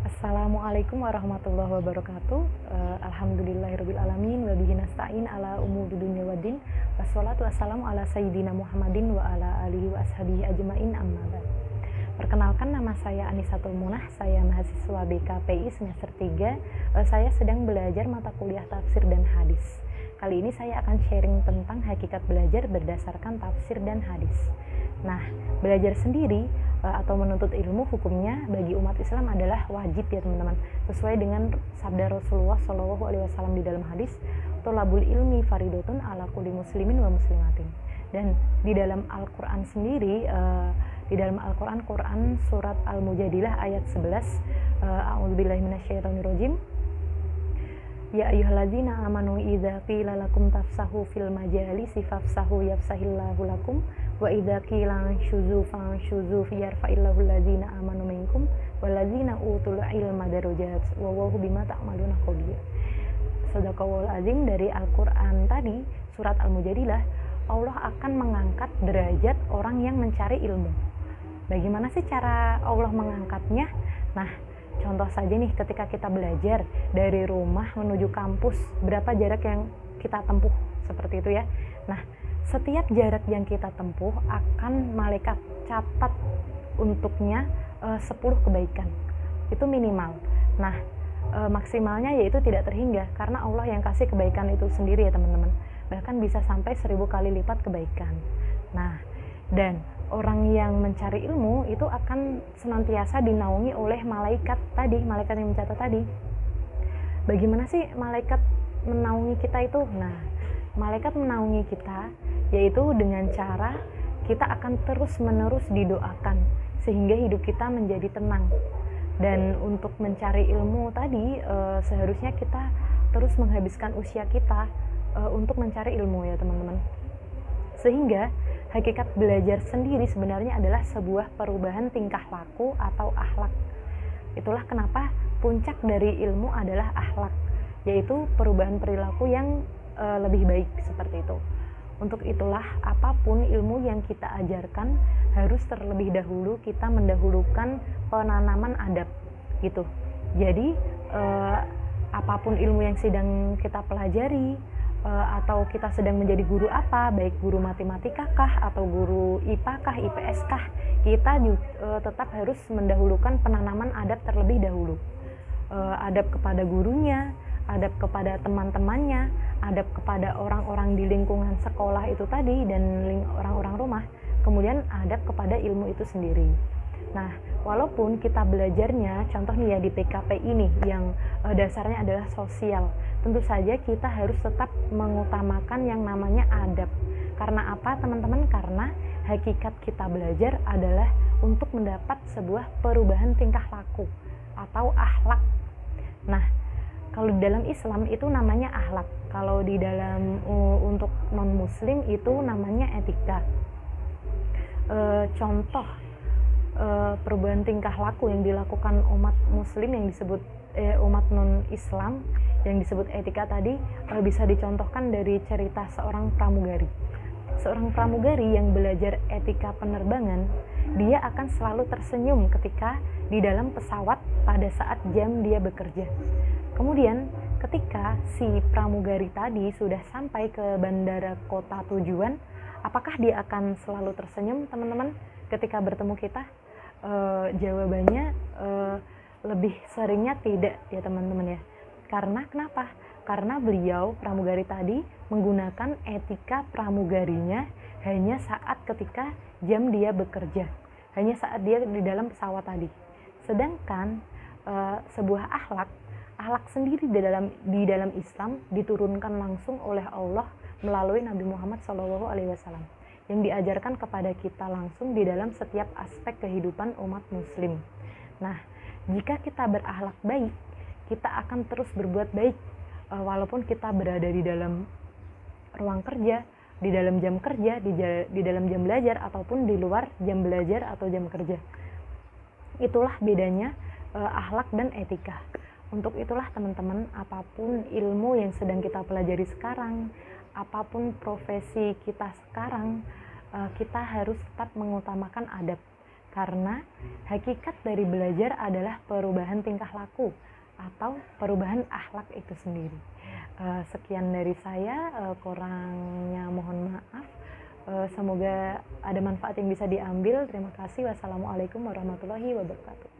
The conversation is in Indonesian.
Assalamualaikum warahmatullahi wabarakatuh. Alhamdulillahirabbil alamin wa bihi nasta'in ala umuri dunya waddin. Wassalatu wassalamu ala sayyidina Muhammadin wa ala alihi wa ashabihi ajmain amma ba'd. Perkenalkan, nama saya Anisatul Munah, saya mahasiswa BKPI semester 3. Saya sedang belajar mata kuliah tafsir dan hadis. Kali ini saya akan sharing tentang hakikat belajar berdasarkan tafsir dan hadis. Nah, belajar sendiri atau menuntut ilmu hukumnya bagi umat Islam adalah wajib ya teman-teman, sesuai dengan sabda Rasulullah SAW di dalam hadis, tolabul ilmi faridotun ala kulli muslimin wa muslimatin. Dan di dalam Al-Quran sendiri, di dalam Al-Quran, surat Al-Mujadilah ayat 11, a'udzubillahi minasyaitonirrajim, ya ayyuhalladzina amanu idza qila lakum tafsahu fil majalisi fafsahu yafsahillahu lakum wa idza qila anshuzu fanshuzu yarfa'illahu alladzina amanu minkum walladzina utul ilma darajat wallahu bima ta'maluna khabir. Shadaqallahul azim. Dari Al-Qur'an tadi, surat Al-Mujadilah, Allah akan mengangkat derajat orang yang mencari ilmu. Bagaimana sih cara Allah mengangkatnya? Nah, contoh saja nih, ketika kita belajar dari rumah menuju kampus, berapa jarak yang kita tempuh, seperti itu ya. Nah, setiap jarak yang kita tempuh akan malaikat catat untuknya 10 kebaikan. Itu minimal. Nah, maksimalnya yaitu tidak terhingga, karena Allah yang kasih kebaikan itu sendiri ya teman-teman. Bahkan bisa sampai 1000 kali lipat kebaikan. Nah, dan orang yang mencari ilmu itu akan senantiasa dinaungi oleh malaikat tadi, malaikat yang mencatat tadi. Bagaimana sih malaikat menaungi kita itu? Nah, malaikat menaungi kita yaitu dengan cara kita akan terus-menerus didoakan sehingga hidup kita menjadi tenang. Dan untuk mencari ilmu tadi, seharusnya kita terus menghabiskan usia kita untuk mencari ilmu ya teman-teman. Sehingga hakikat belajar sendiri sebenarnya adalah sebuah perubahan tingkah laku atau akhlak. Itulah kenapa puncak dari ilmu adalah akhlak, yaitu perubahan perilaku yang lebih baik, seperti itu. Untuk itulah apapun ilmu yang kita ajarkan harus terlebih dahulu kita mendahulukan penanaman adab gitu. Jadi apapun ilmu yang sedang kita pelajari, atau kita sedang menjadi guru apa, baik guru matematika kah atau guru IPA kah, IPS kah, kita tetap harus mendahulukan penanaman adab terlebih dahulu. Adab kepada gurunya, adab kepada teman-temannya, adab kepada orang-orang di lingkungan sekolah itu tadi dan orang-orang rumah, kemudian adab kepada ilmu itu sendiri. Nah, walaupun kita belajarnya, contoh nih ya di PKP ini yang dasarnya adalah sosial, tentu saja kita harus tetap mengutamakan yang namanya adab. Karena apa teman-teman? Karena hakikat kita belajar adalah untuk mendapat sebuah perubahan tingkah laku atau akhlak. Nah, kalau di dalam Islam itu namanya akhlak. Kalau di dalam untuk non-muslim itu namanya etika. Contoh perubahan tingkah laku yang dilakukan umat muslim yang disebut umat non-Islam yang disebut etika tadi bisa dicontohkan dari cerita seorang pramugari. Seorang pramugari yang belajar etika penerbangan, dia akan selalu tersenyum ketika di dalam pesawat pada saat jam dia bekerja. Kemudian ketika si pramugari tadi sudah sampai ke bandara kota tujuan, apakah dia akan selalu tersenyum teman-teman ketika bertemu kita? Jawabannya lebih seringnya tidak ya teman-teman ya. Karena kenapa? Karena beliau pramugari tadi menggunakan etika pramugarinya hanya saat ketika jam dia bekerja, hanya saat dia di dalam pesawat tadi. Sedangkan sebuah akhlak sendiri di dalam Islam diturunkan langsung oleh Allah melalui Nabi Muhammad SAW yang diajarkan kepada kita langsung di dalam setiap aspek kehidupan umat muslim. Nah, jika kita berakhlak baik, kita akan terus berbuat baik walaupun kita berada di dalam ruang kerja, di dalam jam kerja, di dalam jam belajar ataupun di luar jam belajar atau jam kerja. Itulah bedanya akhlak dan etika. Untuk itulah teman-teman, apapun ilmu yang sedang kita pelajari sekarang, apapun profesi kita sekarang, kita harus tetap mengutamakan adab. Karena hakikat dari belajar adalah perubahan tingkah laku atau perubahan akhlak itu sendiri. Sekian dari saya, kurangnya mohon maaf. Semoga ada manfaat yang bisa diambil. Terima kasih. Wassalamualaikum warahmatullahi wabarakatuh.